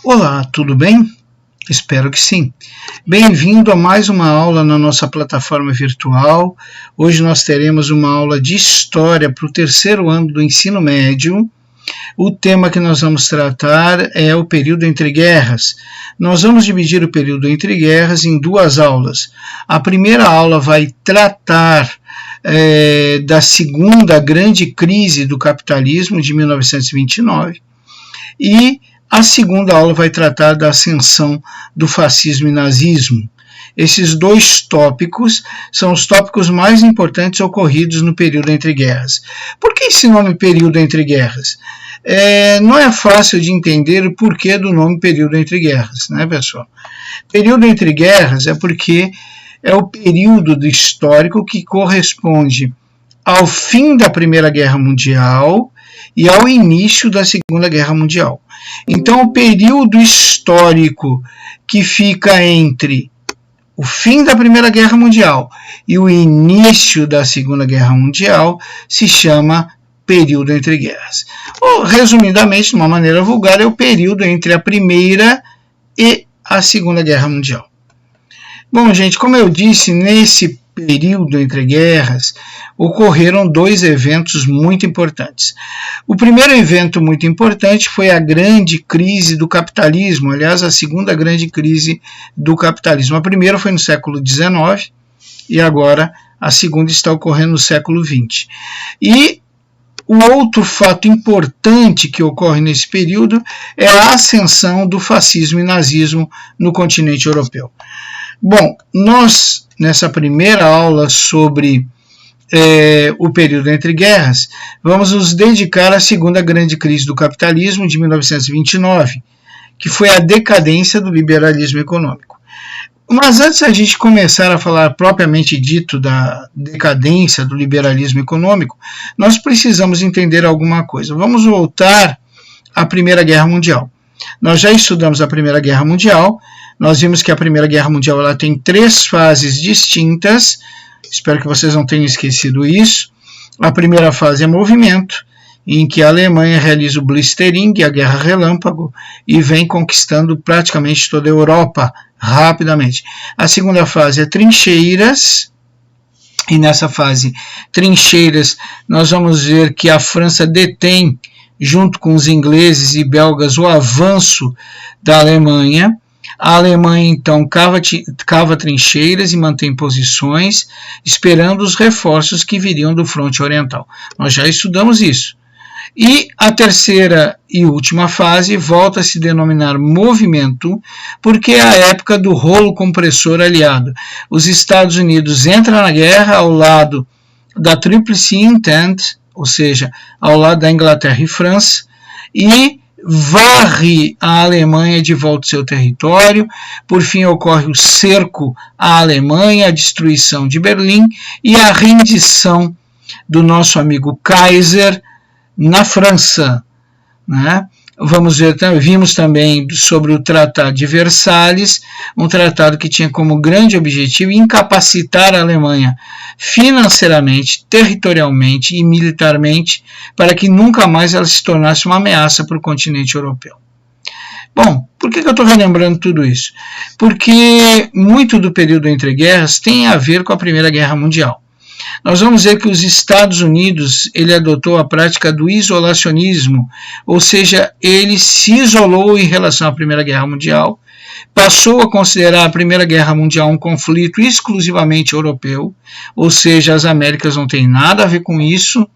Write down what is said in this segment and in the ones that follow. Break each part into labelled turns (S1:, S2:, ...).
S1: Olá, tudo bem? Espero que sim. Bem-vindo a mais uma aula na nossa plataforma virtual. Hoje nós teremos uma aula de História para o terceiro ano do ensino médio. O tema que nós vamos tratar é o período entre guerras. Nós vamos dividir o período entre guerras em duas aulas. A primeira aula vai tratar da segunda grande crise do capitalismo de 1929 e a segunda aula vai tratar da ascensão do fascismo e nazismo. Esses dois tópicos são os tópicos mais importantes ocorridos no período entre guerras. Por que esse nome período entre guerras? Não é fácil de entender o porquê do nome período entre guerras, né, pessoal? Período entre guerras é porque é o período histórico que corresponde ao fim da Primeira Guerra Mundial e ao início da Segunda Guerra Mundial. Então, o período histórico que fica entre o fim da Primeira Guerra Mundial e o início da Segunda Guerra Mundial se chama período entre guerras. Ou, resumidamente, de uma maneira vulgar, é o período entre a Primeira e a Segunda Guerra Mundial. Bom, gente, como eu disse, nesse período entre guerras, ocorreram dois eventos muito importantes. O primeiro evento muito importante foi a grande crise do capitalismo, aliás, a segunda grande crise do capitalismo. A primeira foi no século XIX e agora a segunda está ocorrendo no século XX. E o outro fato importante que ocorre nesse período é a ascensão do fascismo e nazismo no continente europeu. Bom, nós, nessa primeira aula sobre o período entre guerras, vamos nos dedicar à segunda grande crise do capitalismo de 1929, que foi a decadência do liberalismo econômico. Mas antes da gente começar a falar propriamente dito da decadência do liberalismo econômico, nós precisamos entender alguma coisa. Vamos voltar à Primeira Guerra Mundial. Nós já estudamos a Primeira Guerra Mundial. Nós vimos que a Primeira Guerra Mundial ela tem três fases distintas. Espero que vocês não tenham esquecido isso. A primeira fase é movimento, em que a Alemanha realiza o Blitzkrieg, a Guerra Relâmpago, e vem conquistando praticamente toda a Europa rapidamente. A segunda fase é trincheiras, e nessa fase trincheiras nós vamos ver que a França detém, junto com os ingleses e belgas, o avanço da Alemanha. A Alemanha, então, cava trincheiras e mantém posições, esperando os reforços que viriam do fronte oriental. Nós já estudamos isso. E a terceira e última fase volta a se denominar movimento, porque é a época do rolo compressor aliado. Os Estados Unidos entram na guerra ao lado da Tríplice Entente, ou seja, ao lado da Inglaterra e França, e varre a Alemanha de volta ao seu território. Por fim, ocorre o cerco à Alemanha, a destruição de Berlim e a rendição do nosso amigo Kaiser na França, né? Vimos também sobre o Tratado de Versalhes, um tratado que tinha como grande objetivo incapacitar a Alemanha financeiramente, territorialmente e militarmente, para que nunca mais ela se tornasse uma ameaça para o continente europeu. Bom, por que eu estou relembrando tudo isso? Porque muito do período entre guerras tem a ver com a Primeira Guerra Mundial. Nós vamos ver que os Estados Unidos ele adotou a prática do isolacionismo, ou seja, ele se isolou em relação à Primeira Guerra Mundial, passou a considerar a Primeira Guerra Mundial um conflito exclusivamente europeu, ou seja, as Américas não têm nada a ver com isso,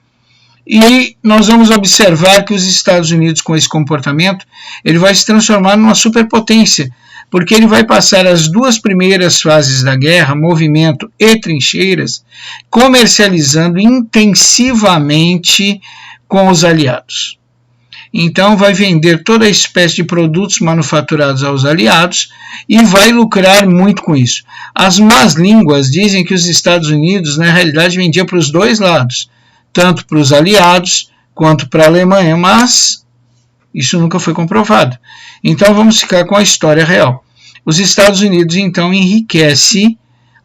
S1: e nós vamos observar que os Estados Unidos, com esse comportamento, ele vai se transformar numa superpotência, porque ele vai passar as duas primeiras fases da guerra, movimento e trincheiras, comercializando intensivamente com os aliados. Então vai vender toda a espécie de produtos manufaturados aos aliados e vai lucrar muito com isso. As más línguas dizem que os Estados Unidos, na realidade, vendia para os dois lados, tanto para os aliados quanto para a Alemanha, mas isso nunca foi comprovado. Então vamos ficar com a história real. Os Estados Unidos então enriquece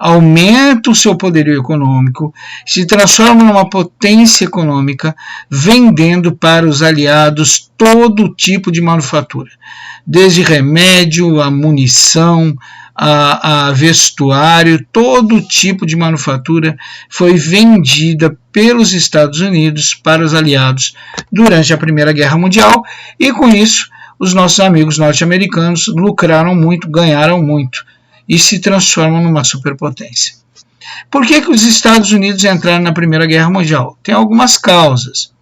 S1: aumenta o seu poderio econômico, se transforma numa potência econômica, vendendo para os aliados todo tipo de manufatura, desde remédio, a munição, a vestuário, todo tipo de manufatura foi vendida pelos Estados Unidos para os aliados durante a Primeira Guerra Mundial, e com isso os nossos amigos norte-americanos lucraram muito, ganharam muito e se transformam numa superpotência. Por que os Estados Unidos entraram na Primeira Guerra Mundial? Tem algumas causas.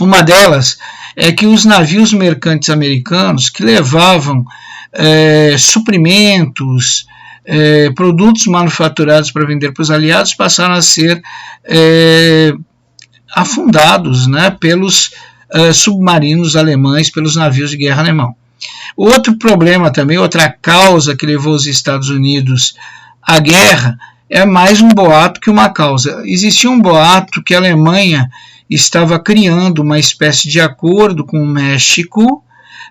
S1: Uma delas é que os navios mercantes americanos que levavam suprimentos, produtos manufaturados para vender para os aliados passaram a ser afundados, né, pelos submarinos alemães, pelos navios de guerra alemão. Outro problema também, outra causa que levou os Estados Unidos à guerra, é mais um boato que uma causa. Existia um boato que a Alemanha estava criando uma espécie de acordo com o México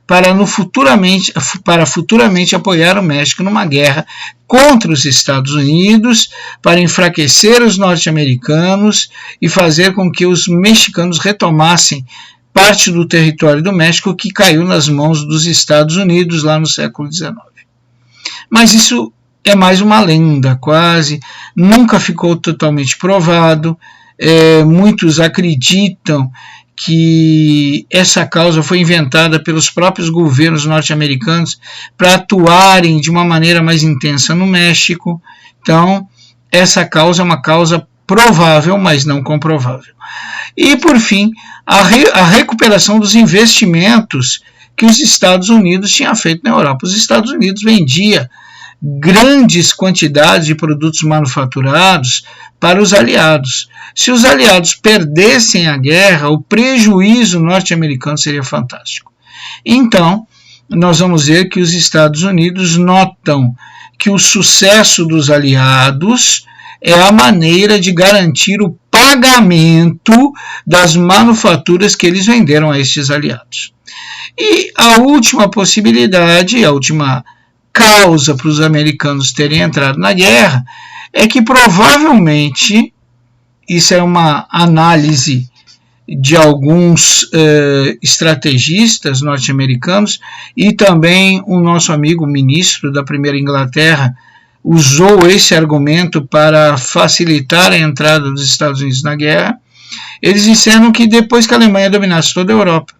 S1: para futuramente apoiar o México numa guerra contra os Estados Unidos, para enfraquecer os norte-americanos e fazer com que os mexicanos retomassem parte do território do México que caiu nas mãos dos Estados Unidos lá no século XIX. Mas isso é mais uma lenda, quase, nunca ficou totalmente provado. Muitos acreditam que essa causa foi inventada pelos próprios governos norte-americanos para atuarem de uma maneira mais intensa no México. Então, essa causa é uma causa provável, mas não comprovável. E, por fim, a recuperação dos investimentos que os Estados Unidos tinham feito na Europa. Os Estados Unidos vendia grandes quantidades de produtos manufaturados para os aliados. Se os aliados perdessem a guerra, o prejuízo norte-americano seria fantástico. Então, nós vamos ver que os Estados Unidos notam que o sucesso dos aliados é a maneira de garantir o pagamento das manufaturas que eles venderam a estes aliados. E a última possibilidade, a última causa para os americanos terem entrado na guerra é que provavelmente, isso é uma análise de alguns estrategistas norte-americanos, e também o nosso amigo ministro da Primeira Inglaterra usou esse argumento para facilitar a entrada dos Estados Unidos na guerra. Eles disseram que depois que a Alemanha dominasse toda a Europa,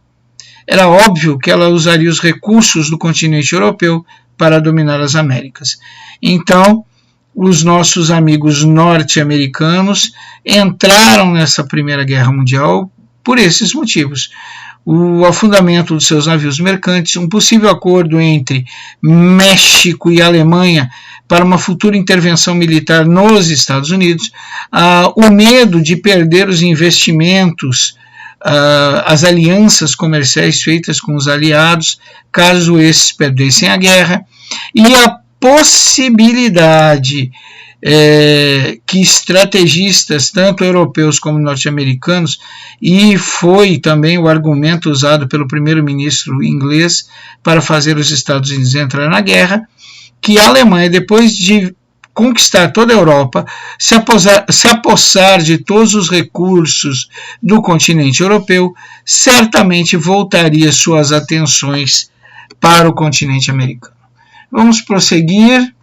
S1: era óbvio que ela usaria os recursos do continente europeu para dominar as Américas. Então, os nossos amigos norte-americanos entraram nessa Primeira Guerra Mundial por esses motivos. O afundamento dos seus navios mercantes, um possível acordo entre México e Alemanha para uma futura intervenção militar nos Estados Unidos, o medo de perder os investimentos, as alianças comerciais feitas com os aliados, caso esses perdessem a guerra, e a possibilidade que estrategistas, tanto europeus como norte-americanos, e foi também o argumento usado pelo primeiro-ministro inglês para fazer os Estados Unidos entrar na guerra, que a Alemanha, depois de conquistar toda a Europa, se apossar de todos os recursos do continente europeu, certamente voltaria suas atenções para o continente americano. Vamos prosseguir.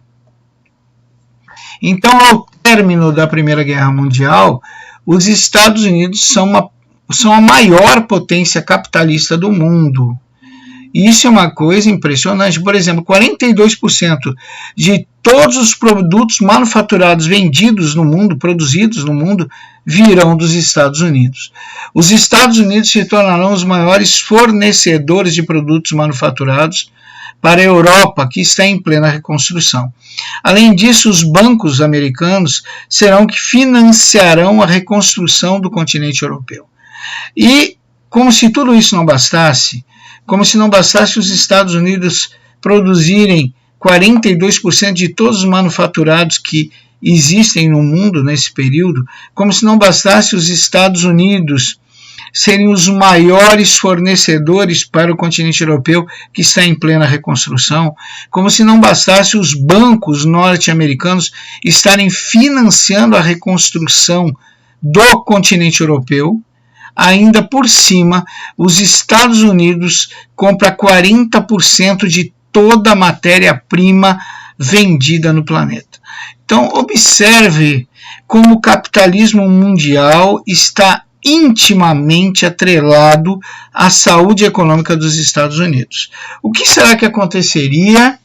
S1: Então, ao término da Primeira Guerra Mundial, os Estados Unidos são a maior potência capitalista do mundo. Isso é uma coisa impressionante. Por exemplo, 42% de todos os produtos manufaturados vendidos no mundo, produzidos no mundo, virão dos Estados Unidos. Os Estados Unidos se tornarão os maiores fornecedores de produtos manufaturados para a Europa, que está em plena reconstrução. Além disso, os bancos americanos serão que financiarão a reconstrução do continente europeu. E, como se tudo isso não bastasse, como se não bastasse os Estados Unidos produzirem 42% de todos os manufaturados que existem no mundo nesse período, como se não bastasse os Estados Unidos serem os maiores fornecedores para o continente europeu, que está em plena reconstrução, como se não bastasse os bancos norte-americanos estarem financiando a reconstrução do continente europeu, ainda por cima, os Estados Unidos compram 40% de toda a matéria-prima vendida no planeta. Então, observe como o capitalismo mundial está intimamente atrelado à saúde econômica dos Estados Unidos. O que será que aconteceria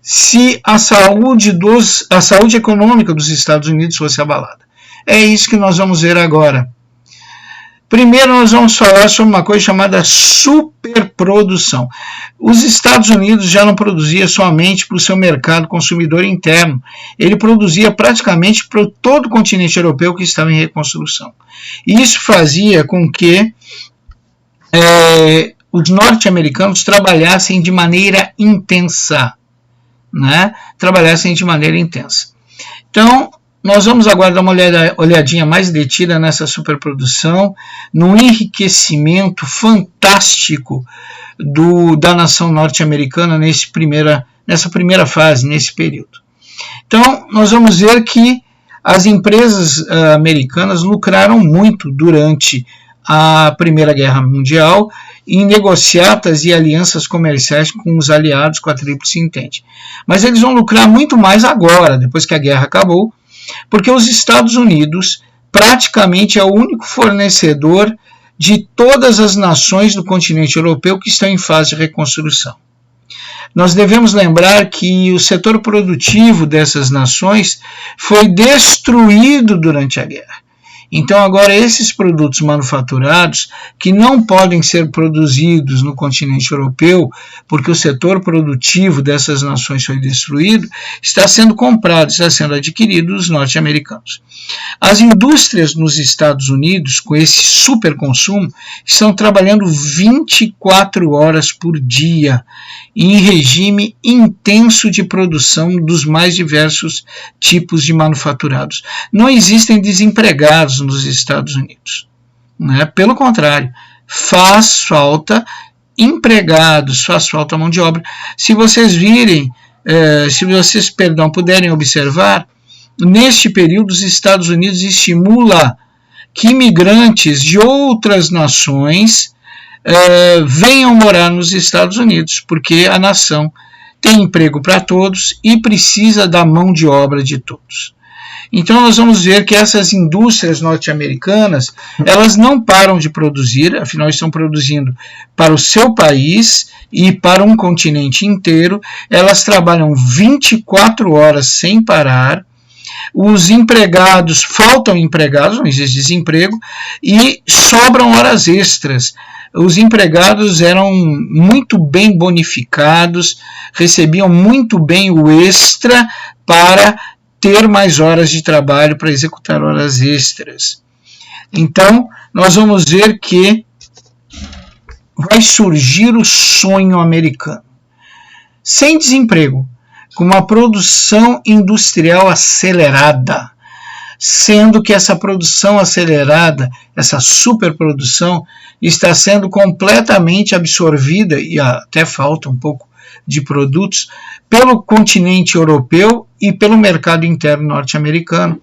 S1: se a saúde econômica dos Estados Unidos fosse abalada? É isso que nós vamos ver agora. Primeiro, nós vamos falar sobre uma coisa chamada superprodução. Os Estados Unidos já não produzia somente para o seu mercado consumidor interno, ele produzia praticamente para todo o continente europeu que estava em reconstrução. Isso fazia com que os norte-americanos trabalhassem de maneira intensa, né? Então, nós vamos agora dar uma olhadinha mais detida nessa superprodução, no enriquecimento fantástico da nação norte-americana nessa primeira fase, nesse período. Então, nós vamos ver que as empresas americanas lucraram muito durante a Primeira Guerra Mundial em negociatas e alianças comerciais com os aliados, com a Tríplice Entente. Mas eles vão lucrar muito mais agora, depois que a guerra acabou, porque os Estados Unidos praticamente é o único fornecedor de todas as nações do continente europeu que estão em fase de reconstrução. Nós devemos lembrar que o setor produtivo dessas nações foi destruído durante a guerra. Então agora esses produtos manufaturados, que não podem ser produzidos no continente europeu, porque o setor produtivo dessas nações foi destruído, está sendo comprado, está sendo adquirido dos norte-americanos. As indústrias nos Estados Unidos, com esse superconsumo, estão trabalhando 24 horas por dia, em regime intenso de produção dos mais diversos tipos de manufaturados. Não existem desempregados nos Estados Unidos, né? Pelo contrário, faz falta empregados, faz falta mão de obra. Se vocês puderem observar, neste período os Estados Unidos estimula que imigrantes de outras nações venham morar nos Estados Unidos, porque a nação tem emprego para todos e precisa da mão de obra de todos. Então nós vamos ver que essas indústrias norte-americanas, elas não param de produzir, afinal estão produzindo para o seu país e para um continente inteiro, elas trabalham 24 horas sem parar, os empregados, faltam empregados, não existe desemprego, e sobram horas extras. Os empregados eram muito bem bonificados, recebiam muito bem o extra para ter mais horas de trabalho, para executar horas extras. Então, nós vamos ver que vai surgir o sonho americano. Sem desemprego, com uma produção industrial acelerada, sendo que essa produção acelerada, essa superprodução, está sendo completamente absorvida, e até falta um pouco de produtos, pelo continente europeu e pelo mercado interno norte-americano.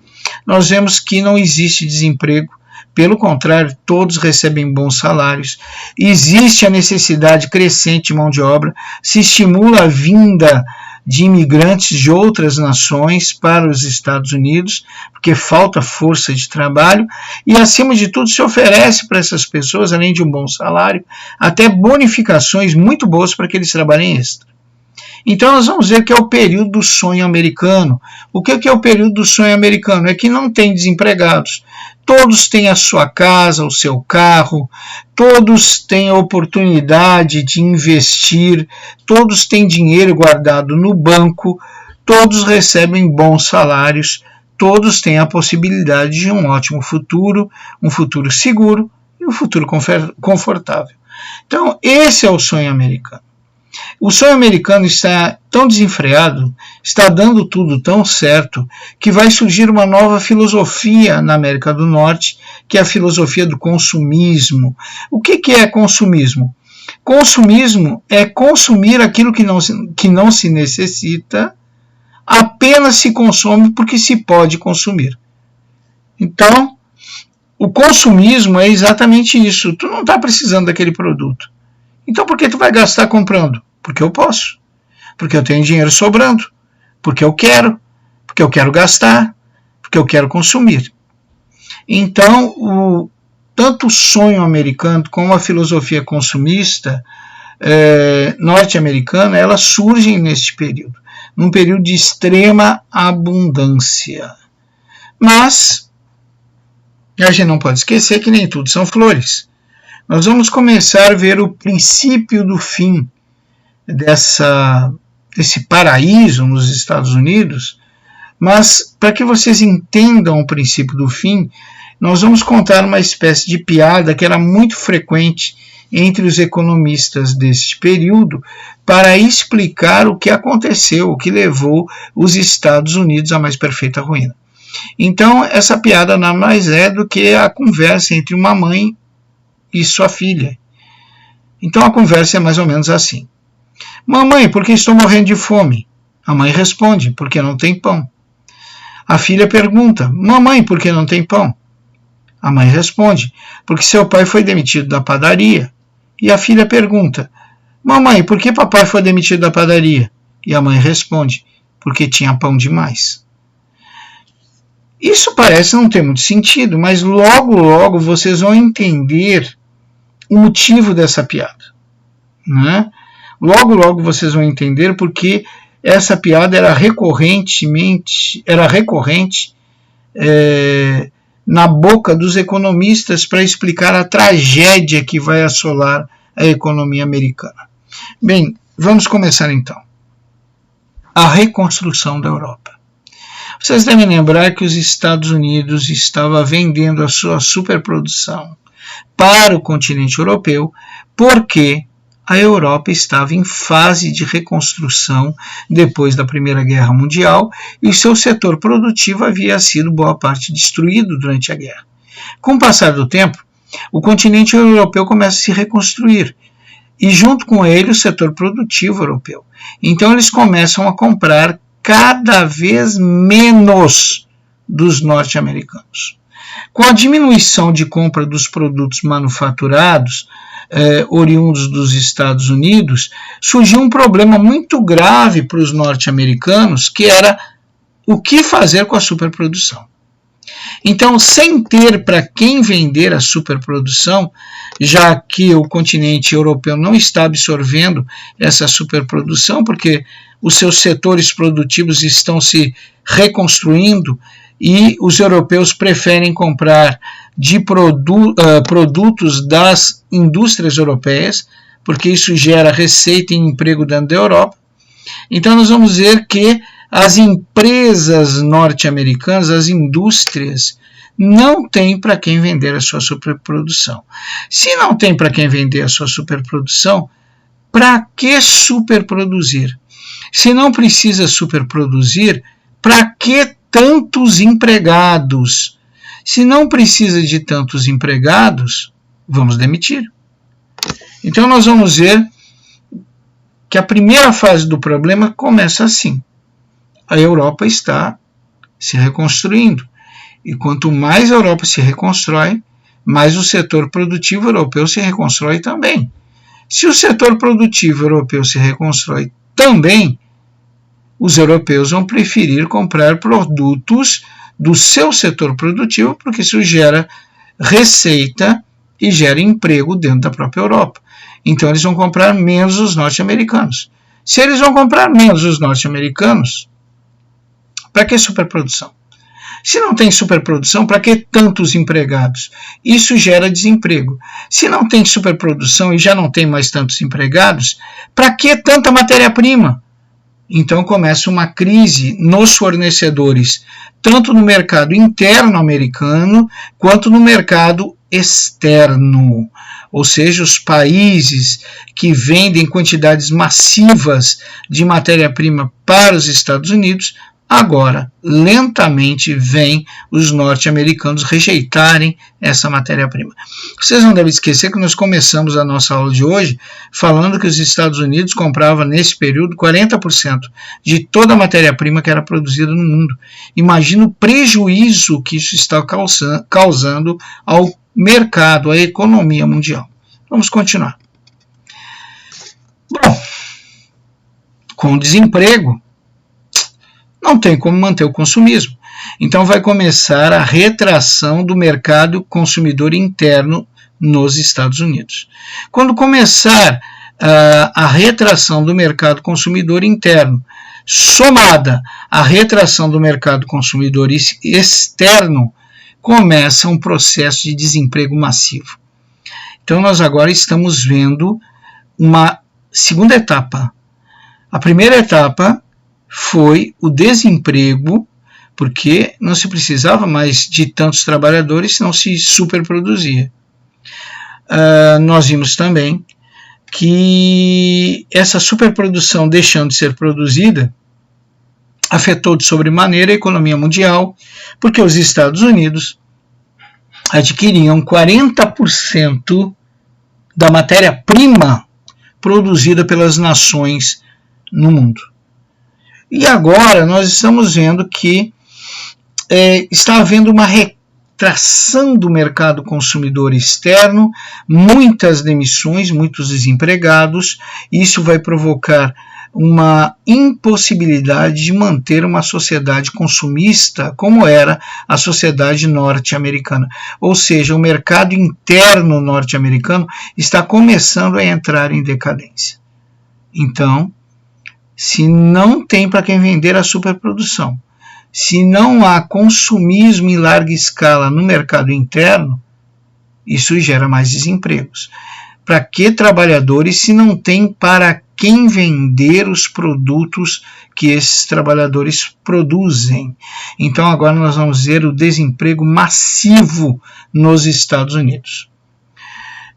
S1: Nós vemos que não existe desemprego, pelo contrário, todos recebem bons salários, existe a necessidade crescente de mão de obra, se estimula a vinda de imigrantes de outras nações para os Estados Unidos, porque falta força de trabalho, e acima de tudo se oferece para essas pessoas, além de um bom salário, até bonificações muito boas para que eles trabalhem extra. Então nós vamos ver que é o período do sonho americano. O que é o período do sonho americano? É que não tem desempregados. Todos têm a sua casa, o seu carro, todos têm a oportunidade de investir, todos têm dinheiro guardado no banco, todos recebem bons salários, todos têm a possibilidade de um ótimo futuro, um futuro seguro e um futuro confortável. Então, esse é o sonho americano. O sonho americano está tão desenfreado, está dando tudo tão certo, que vai surgir uma nova filosofia na América do Norte, que é a filosofia do consumismo. O que é consumismo? Consumismo é consumir aquilo que não se necessita, apenas se consome porque se pode consumir. Então, o consumismo é exatamente isso. Tu não está precisando daquele produto. Então, por que tu vai gastar comprando? Porque eu posso. Porque eu tenho dinheiro sobrando. Porque eu quero gastar. Porque eu quero consumir. Então, tanto o sonho americano como a filosofia consumista norte-americana, elas surgem neste período. Num período de extrema abundância. Mas a gente não pode esquecer que nem tudo são flores. Nós vamos começar a ver o princípio do fim desse paraíso nos Estados Unidos, mas para que vocês entendam o princípio do fim, nós vamos contar uma espécie de piada que era muito frequente entre os economistas deste período para explicar o que aconteceu, o que levou os Estados Unidos à mais perfeita ruína. Então, essa piada nada mais é do que a conversa entre uma mãe e sua filha. Então, a conversa é mais ou menos assim. Mamãe, por que estou morrendo de fome? A mãe responde, porque não tem pão. A filha pergunta, mamãe, por que não tem pão? A mãe responde, porque seu pai foi demitido da padaria. E a filha pergunta, mamãe, por que papai foi demitido da padaria? E a mãe responde, porque tinha pão demais. Isso parece não ter muito sentido, mas logo vocês vão entender o motivo dessa piada. Né? Logo vocês vão entender porque essa piada era recorrente na boca dos economistas para explicar a tragédia que vai assolar a economia americana. Bem, vamos começar então. A reconstrução da Europa. Vocês devem lembrar que os Estados Unidos estava vendendo a sua superprodução para o continente europeu porque a Europa estava em fase de reconstrução depois da Primeira Guerra Mundial e seu setor produtivo havia sido boa parte destruído durante a guerra. Com o passar do tempo, o continente europeu começa a se reconstruir e junto com ele o setor produtivo europeu. Então eles começam a comprar cada vez menos dos norte-americanos. Com a diminuição de compra dos produtos manufaturados, oriundos dos Estados Unidos, surgiu um problema muito grave para os norte-americanos, que era o que fazer com a superprodução. Então, sem ter para quem vender a superprodução, já que o continente europeu não está absorvendo essa superprodução, porque os seus setores produtivos estão se reconstruindo e os europeus preferem comprar de produtos das indústrias europeias, porque isso gera receita e emprego dentro da Europa. Então nós vamos ver que as empresas norte-americanas, as indústrias, não têm para quem vender a sua superprodução. Se não tem para quem vender a sua superprodução, para que superproduzir? Se não precisa superproduzir, para que tantos empregados? Se não precisa de tantos empregados, vamos demitir. Então nós vamos ver que a primeira fase do problema começa assim. A Europa está se reconstruindo. E quanto mais a Europa se reconstrói, mais o setor produtivo europeu se reconstrói também. Se o setor produtivo europeu se reconstrói também, os europeus vão preferir comprar produtos do seu setor produtivo, porque isso gera receita e gera emprego dentro da própria Europa. Então eles vão comprar menos os norte-americanos. Se eles vão comprar menos os norte-americanos, para que superprodução? Se não tem superprodução, para que tantos empregados? Isso gera desemprego. Se não tem superprodução e já não tem mais tantos empregados, para que tanta matéria-prima? Então começa uma crise nos fornecedores, tanto no mercado interno americano, quanto no mercado externo. ou seja, os países que vendem quantidades massivas de matéria-prima para os Estados Unidos, agora, lentamente, vêm os norte-americanos rejeitarem essa matéria-prima. Vocês não devem esquecer que nós começamos a nossa aula de hoje falando que os Estados Unidos compravam, nesse período, 40% de toda a matéria-prima que era produzida no mundo. Imagina o prejuízo que isso está causando ao mercado, à economia mundial. Vamos continuar. Bom, com o desemprego, não tem como manter o consumismo. Então vai começar a retração do mercado consumidor interno nos Estados Unidos. Quando começar a retração do mercado consumidor interno, somada à retração do mercado consumidor externo, começa um processo de desemprego massivo. Então nós agora estamos vendo uma segunda etapa. A primeira etapa foi o desemprego, porque não se precisava mais de tantos trabalhadores, senão se superproduzia. Nós vimos também que essa superprodução, deixando de ser produzida, afetou de sobremaneira a economia mundial, porque os Estados Unidos adquiriam 40% da matéria-prima produzida pelas nações no mundo. E agora nós estamos vendo que está havendo uma retração do mercado consumidor externo, muitas demissões, muitos desempregados. Isso vai provocar uma impossibilidade de manter uma sociedade consumista como era a sociedade norte-americana. Ou seja, o mercado interno norte-americano está começando a entrar em decadência. Então, se não tem para quem vender a superprodução, se não há consumismo em larga escala no mercado interno, isso gera mais desempregos. Para que trabalhadores se não tem para quem vender os produtos que esses trabalhadores produzem? Então agora nós vamos ver o desemprego massivo nos Estados Unidos.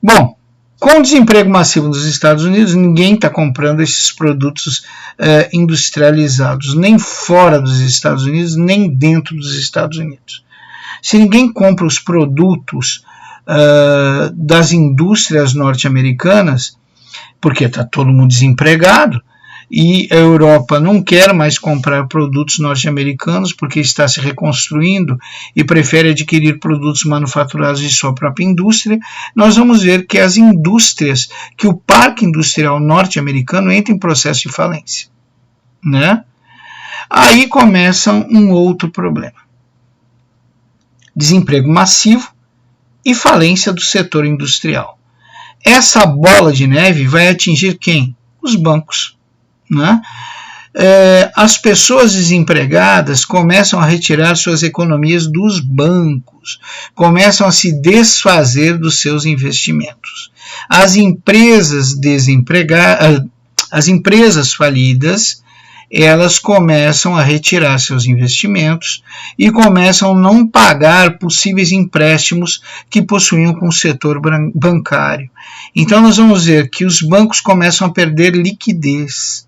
S1: Bom, com o desemprego massivo nos Estados Unidos, ninguém está comprando esses produtos industrializados, nem fora dos Estados Unidos, nem dentro dos Estados Unidos. Se ninguém compra os produtos das indústrias norte-americanas, porque está todo mundo desempregado, e a Europa não quer mais comprar produtos norte-americanos porque está se reconstruindo e prefere adquirir produtos manufaturados de sua própria indústria, nós vamos ver que as indústrias, que o parque industrial norte-americano entra em processo de falência, né? Aí começa um outro problema. Desemprego massivo e falência do setor industrial. Essa bola de neve vai atingir quem? Os bancos. Né? As pessoas desempregadas começam a retirar suas economias dos bancos, começam a se desfazer dos seus investimentos. As empresas as empresas falidas, elas começam a retirar seus investimentos e começam a não pagar possíveis empréstimos que possuíam com o setor bancário. Então nós vamos ver que os bancos começam a perder liquidez.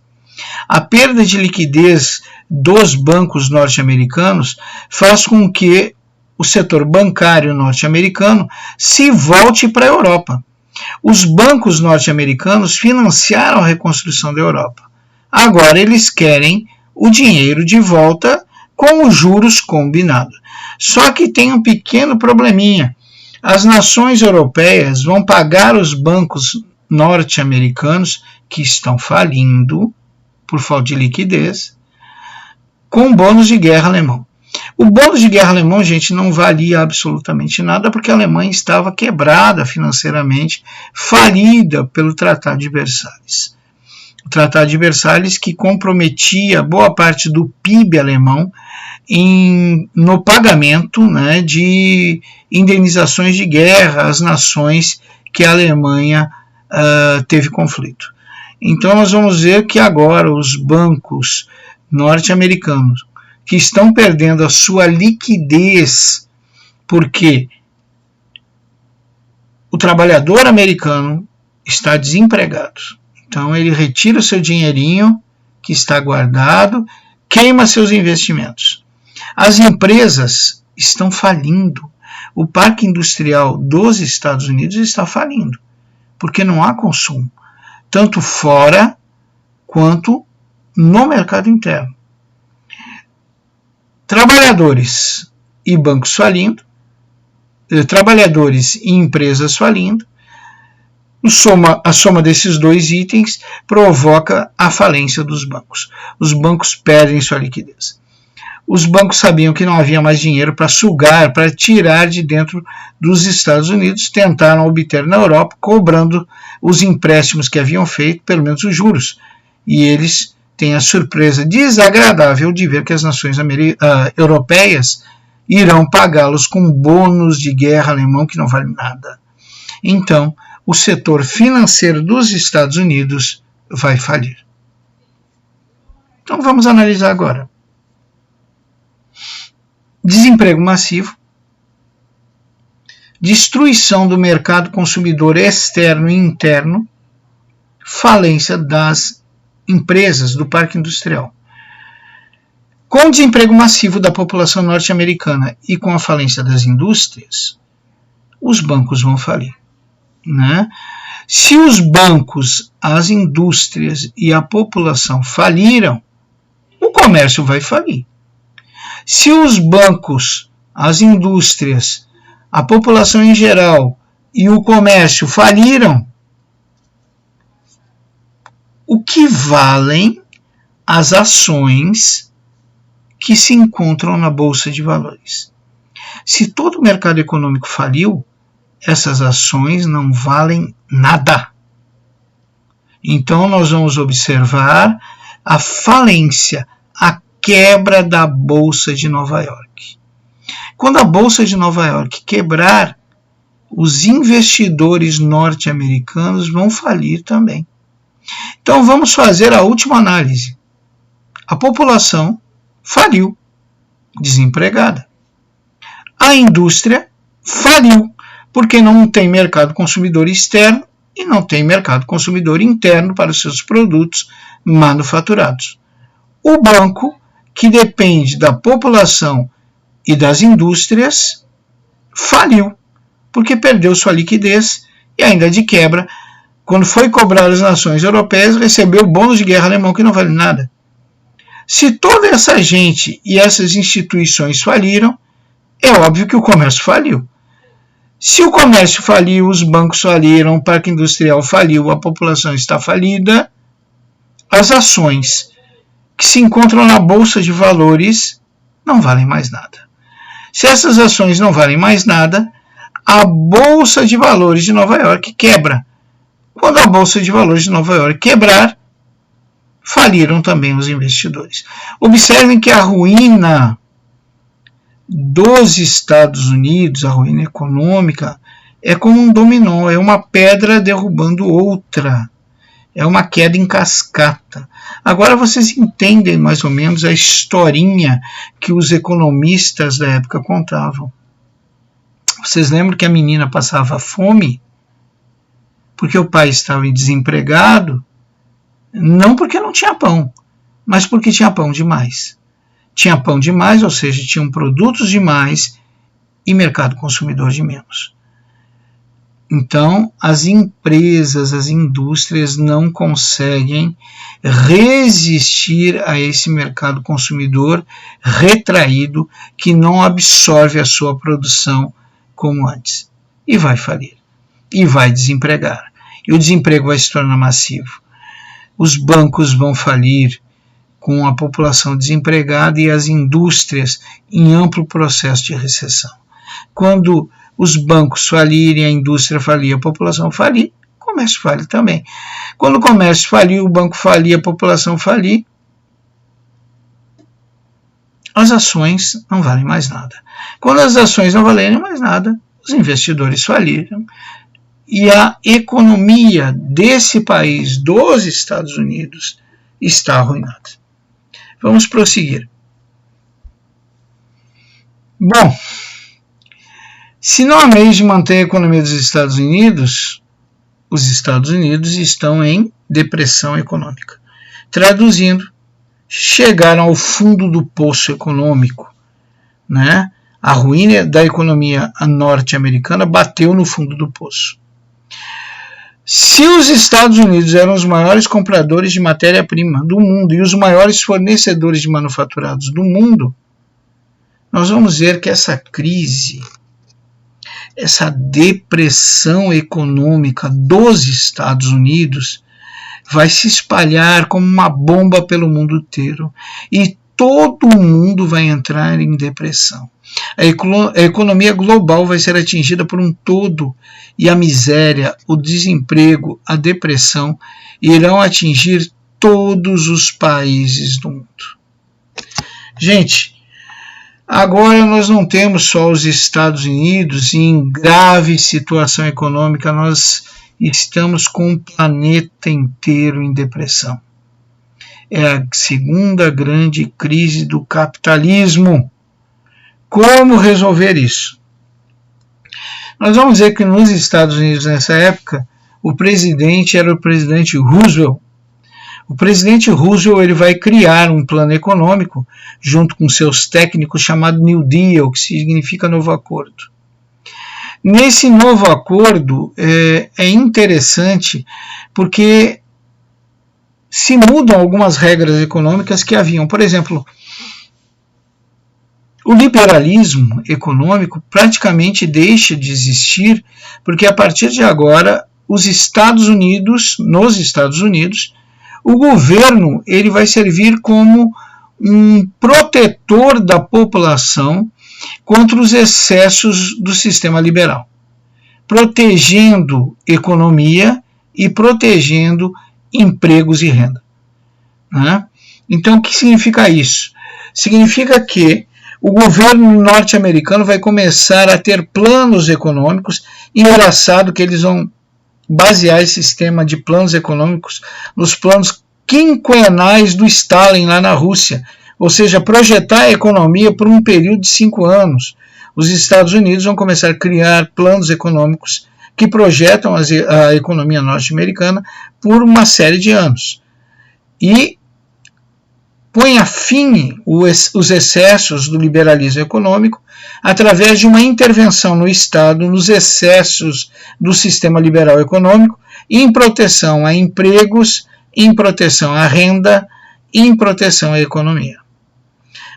S1: A perda de liquidez dos bancos norte-americanos faz com que o setor bancário norte-americano se volte para a Europa. Os bancos norte-americanos financiaram a reconstrução da Europa. Agora eles querem o dinheiro de volta com os juros combinados. Só que tem um pequeno probleminha. As nações europeias vão pagar os bancos norte-americanos que estão falindo por falta de liquidez, com bônus de guerra alemão. O bônus de guerra alemão, gente, não valia absolutamente nada, porque a Alemanha estava quebrada financeiramente, falida pelo Tratado de Versalhes. O Tratado de Versalhes que comprometia boa parte do PIB alemão no pagamento, né, de indenizações de guerra às nações que a Alemanha teve conflito. Então nós vamos ver que agora os bancos norte-americanos que estão perdendo a sua liquidez porque o trabalhador americano está desempregado. Então ele retira o seu dinheirinho que está guardado, queima seus investimentos. As empresas estão falindo. O parque industrial dos Estados Unidos está falindo, porque não há consumo, tanto fora quanto no mercado interno. Trabalhadores e bancos falindo, trabalhadores e empresas falindo, a soma desses dois itens provoca a falência dos bancos. Os bancos perdem sua liquidez. Os bancos sabiam que não havia mais dinheiro para sugar, para tirar de dentro dos Estados Unidos, tentaram obter na Europa, cobrando os empréstimos que haviam feito, pelo menos os juros. E eles têm a surpresa desagradável de ver que as nações europeias irão pagá-los com bônus de guerra alemão que não vale nada. Então, o setor financeiro dos Estados Unidos vai falir. Então, vamos analisar agora. Desemprego massivo, destruição do mercado consumidor externo e interno, falência das empresas do parque industrial. Com o desemprego massivo da população norte-americana e com a falência das indústrias, os bancos vão falir, né? Se os bancos, as indústrias e a população faliram, o comércio vai falir. Se os bancos, as indústrias, a população em geral e o comércio faliram, o que valem as ações que se encontram na Bolsa de Valores? Se todo o mercado econômico faliu, essas ações não valem nada. Então nós vamos observar a falência, a quebra da Bolsa de Nova York. Quando a Bolsa de Nova York quebrar, os investidores norte-americanos vão falir também. Então vamos fazer a última análise. A população faliu, desempregada. A indústria faliu, porque não tem mercado consumidor externo e não tem mercado consumidor interno para os seus produtos manufaturados. O banco, que depende da população e das indústrias, faliu, porque perdeu sua liquidez e ainda de quebra, quando foi cobrar as nações europeias, recebeu bônus de guerra alemão que não vale nada. Se toda essa gente e essas instituições faliram, é óbvio que o comércio faliu. Se o comércio faliu, os bancos faliram, o parque industrial faliu, a população está falida, as ações que se encontram na Bolsa de Valores não valem mais nada. Se essas ações não valem mais nada, a Bolsa de Valores de Nova York quebra. Quando a Bolsa de Valores de Nova York quebrar, faliram também os investidores. Observem que a ruína dos Estados Unidos, a ruína econômica, é como um dominó, é uma pedra derrubando outra. É uma queda em cascata. Agora vocês entendem mais ou menos a historinha que os economistas da época contavam. Vocês lembram que a menina passava fome? Porque o pai estava desempregado? Não porque não tinha pão, mas porque tinha pão demais. Tinha pão demais, ou seja, tinham produtos demais e mercado consumidor de menos. Então, as empresas, as indústrias não conseguem resistir a esse mercado consumidor retraído que não absorve a sua produção como antes. E vai falir. E vai desempregar. E o desemprego vai se tornar massivo. Os bancos vão falir com a população desempregada e as indústrias em amplo processo de recessão. Quando os bancos falirem, a indústria falir, a população falir, o comércio falir também. Quando o comércio falir, o banco falir, a população falir, as ações não valem mais nada. Quando as ações não valerem mais nada, os investidores faliram e a economia desse país, dos Estados Unidos, está arruinada. Vamos prosseguir. Bom, Se não há meios de manter a economia dos Estados Unidos, os Estados Unidos estão em depressão econômica. Traduzindo, chegaram ao fundo do poço econômico, né? A ruína da economia norte-americana bateu no fundo do poço. Se os Estados Unidos eram os maiores compradores de matéria-prima do mundo e os maiores fornecedores de manufaturados do mundo, nós vamos ver que essa crise, essa depressão econômica dos Estados Unidos vai se espalhar como uma bomba pelo mundo inteiro e todo mundo vai entrar em depressão. A economia global vai ser atingida por um todo e a miséria, o desemprego, a depressão irão atingir todos os países do mundo. Gente, agora nós não temos só os Estados Unidos em grave situação econômica, nós estamos com o planeta inteiro em depressão. É a segunda grande crise do capitalismo. Como resolver isso? Nós vamos ver que nos Estados Unidos, nessa época, o presidente era o presidente Roosevelt. O presidente Roosevelt ele vai criar um plano econômico junto com seus técnicos chamado New Deal, que significa novo acordo. Nesse novo acordo é interessante porque se mudam algumas regras econômicas que haviam. Por exemplo, o liberalismo econômico praticamente deixa de existir porque a partir de agora nos Estados Unidos, o governo ele vai servir como um protetor da população contra os excessos do sistema liberal, protegendo economia e protegendo empregos e renda. Né? Então, o que significa isso? Significa que o governo norte-americano vai começar a ter planos econômicos. Engraçado que eles vão basear esse sistema de planos econômicos nos planos quinquenais do Stalin lá na Rússia, ou seja, projetar a economia por um período de 5 anos. Os Estados Unidos vão começar a criar planos econômicos que projetam a economia norte-americana por uma série de anos. E põe a fim os excessos do liberalismo econômico através de uma intervenção no Estado nos excessos do sistema liberal econômico, em proteção a empregos, em proteção à renda, em proteção à economia.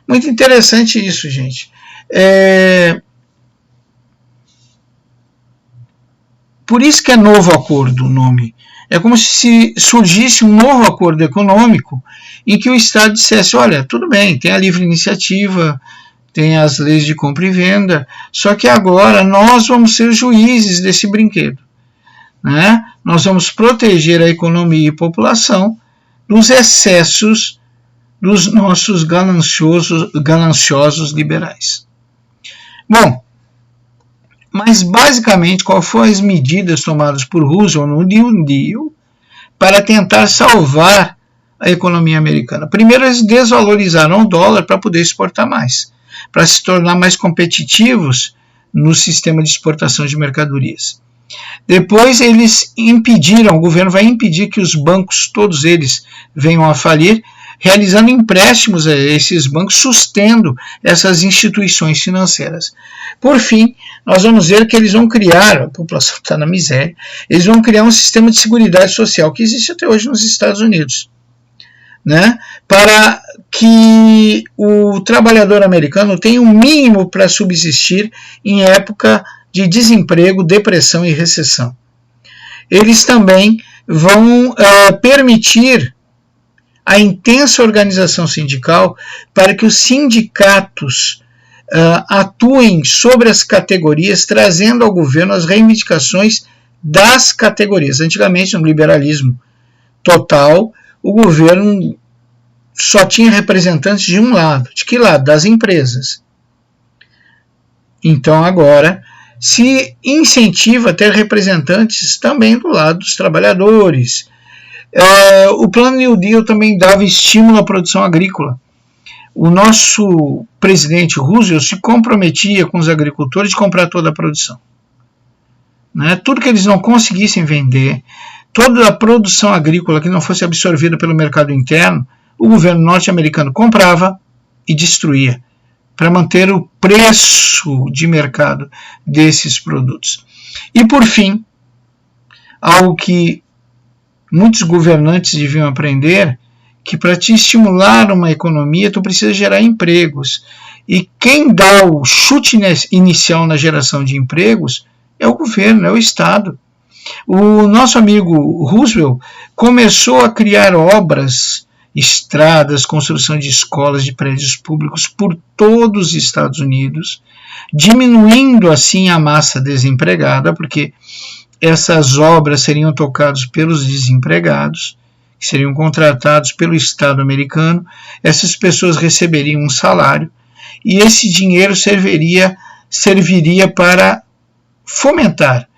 S1: Muito interessante isso, gente. Por isso que é novo acordo o nome. É como se surgisse um novo acordo econômico em que o Estado dissesse, olha, tudo bem, tem a livre iniciativa, tem as leis de compra e venda, só que agora nós vamos ser juízes desse brinquedo. Né? Nós vamos proteger a economia e a população dos excessos dos nossos gananciosos liberais. Bom, mas basicamente quais foram as medidas tomadas por Roosevelt no New Deal para tentar salvar a economia americana? Primeiro, eles desvalorizaram o dólar para poder exportar mais, para se tornar mais competitivos no sistema de exportação de mercadorias. Depois eles impediram, o governo vai impedir que os bancos, todos eles, venham a falir, realizando empréstimos a esses bancos, sustendo essas instituições financeiras. Por fim, nós vamos ver que eles vão criar, a população está na miséria, eles vão criar um sistema de seguridade social que existe até hoje nos Estados Unidos, né? Para que o trabalhador americano tenha um mínimo para subsistir em época de desemprego, depressão e recessão. Eles também vão permitir a intensa organização sindical para que os sindicatos atuem sobre as categorias, trazendo ao governo as reivindicações das categorias. Antigamente, no liberalismo total, o governo só tinha representantes de um lado. De que lado? Das empresas. Então, agora se incentiva a ter representantes também do lado dos trabalhadores. O Plano New Deal também dava estímulo à produção agrícola. o nosso presidente Roosevelt se comprometia com os agricultores de comprar toda a produção. Né? Tudo que eles não conseguissem vender, toda a produção agrícola que não fosse absorvida pelo mercado interno, o governo norte-americano comprava e destruía, para manter o preço de mercado desses produtos. E, por fim, algo que muitos governantes deviam aprender, que para te estimular uma economia, tu precisa gerar empregos. E quem dá o chute inicial na geração de empregos é o governo, é o Estado. O nosso amigo Roosevelt começou a criar obras, estradas, construção de escolas, de prédios públicos por todos os Estados Unidos, diminuindo assim a massa desempregada, porque essas obras seriam tocadas pelos desempregados, que seriam contratados pelo Estado americano, essas pessoas receberiam um salário, e esse dinheiro serviria para fomentar,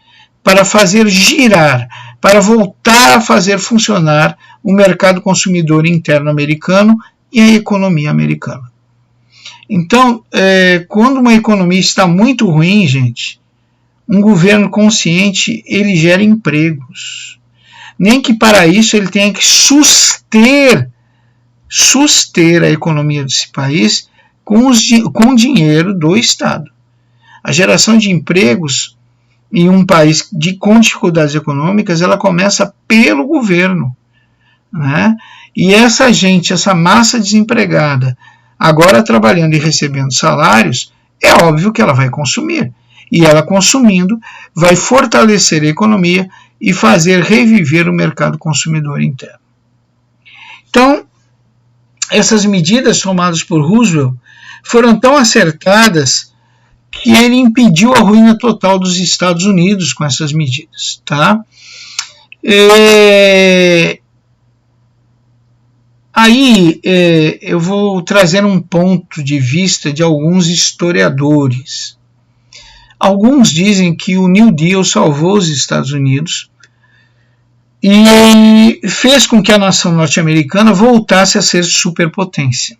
S1: para fazer girar, para voltar a fazer funcionar o mercado consumidor interno americano e a economia americana. Então, quando uma economia está muito ruim, gente, um governo consciente, ele gera empregos. Nem que para isso ele tenha que suster a economia desse país com o dinheiro do Estado. A geração de empregos em um país com dificuldades econômicas, ela começa pelo governo. Né? E essa gente, essa massa desempregada, agora trabalhando e recebendo salários, é óbvio que ela vai consumir. E ela consumindo vai fortalecer a economia e fazer reviver o mercado consumidor interno. Então, essas medidas tomadas por Roosevelt foram tão acertadas que ele impediu a ruína total dos Estados Unidos com essas medidas. Tá? Aí eu vou trazer um ponto de vista de alguns historiadores. Alguns dizem que o New Deal salvou os Estados Unidos e fez com que a nação norte-americana voltasse a ser superpotência.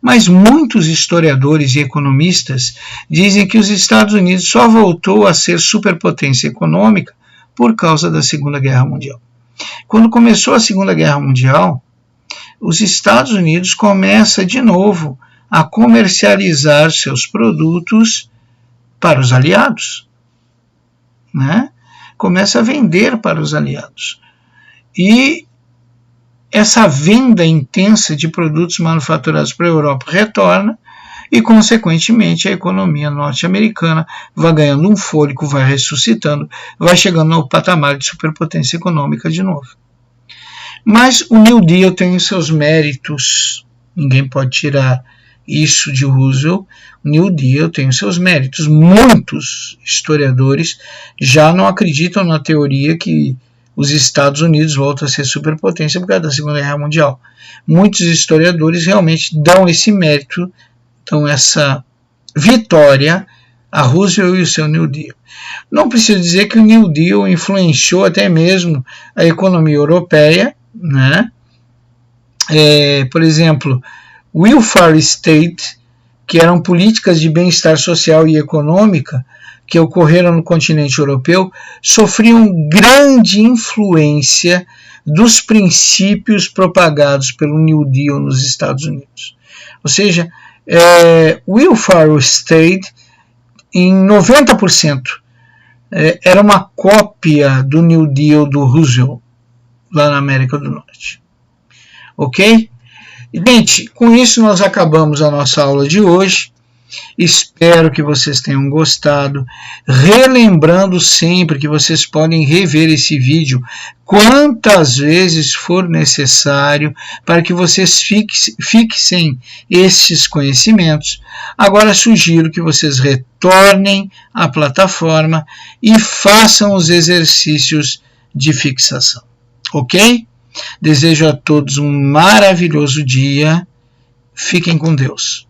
S1: Mas muitos historiadores e economistas dizem que os Estados Unidos só voltou a ser superpotência econômica por causa da Segunda Guerra Mundial. Quando começou a Segunda Guerra Mundial, os Estados Unidos começam de novo a comercializar seus produtos para os aliados. Né? Começa a vender para os aliados. E essa venda intensa de produtos manufaturados para a Europa retorna e, consequentemente, a economia norte-americana vai ganhando um fôlego, vai ressuscitando, vai chegando ao patamar de superpotência econômica de novo. Mas o New Deal tem os seus méritos, ninguém pode tirar isso de Roosevelt. O New Deal tem os seus méritos. Muitos historiadores já não acreditam na teoria que os Estados Unidos voltam a ser superpotência por causa da Segunda Guerra Mundial. Muitos historiadores realmente dão esse mérito, dão essa vitória a Roosevelt e o seu New Deal. Não preciso dizer que o New Deal influenciou até mesmo a economia europeia, né? Por exemplo, welfare state, que eram políticas de bem-estar social e econômica que ocorreram no continente europeu, sofriam grande influência dos princípios propagados pelo New Deal nos Estados Unidos. Ou seja, welfare state, em 90%, era uma cópia do New Deal do Roosevelt, lá na América do Norte. Ok? Gente, com isso nós acabamos a nossa aula de hoje. Espero que vocês tenham gostado. Relembrando sempre que vocês podem rever esse vídeo quantas vezes for necessário para que vocês fixem esses conhecimentos. Agora sugiro que vocês retornem à plataforma e façam os exercícios de fixação. Ok? Desejo a todos um maravilhoso dia. Fiquem com Deus.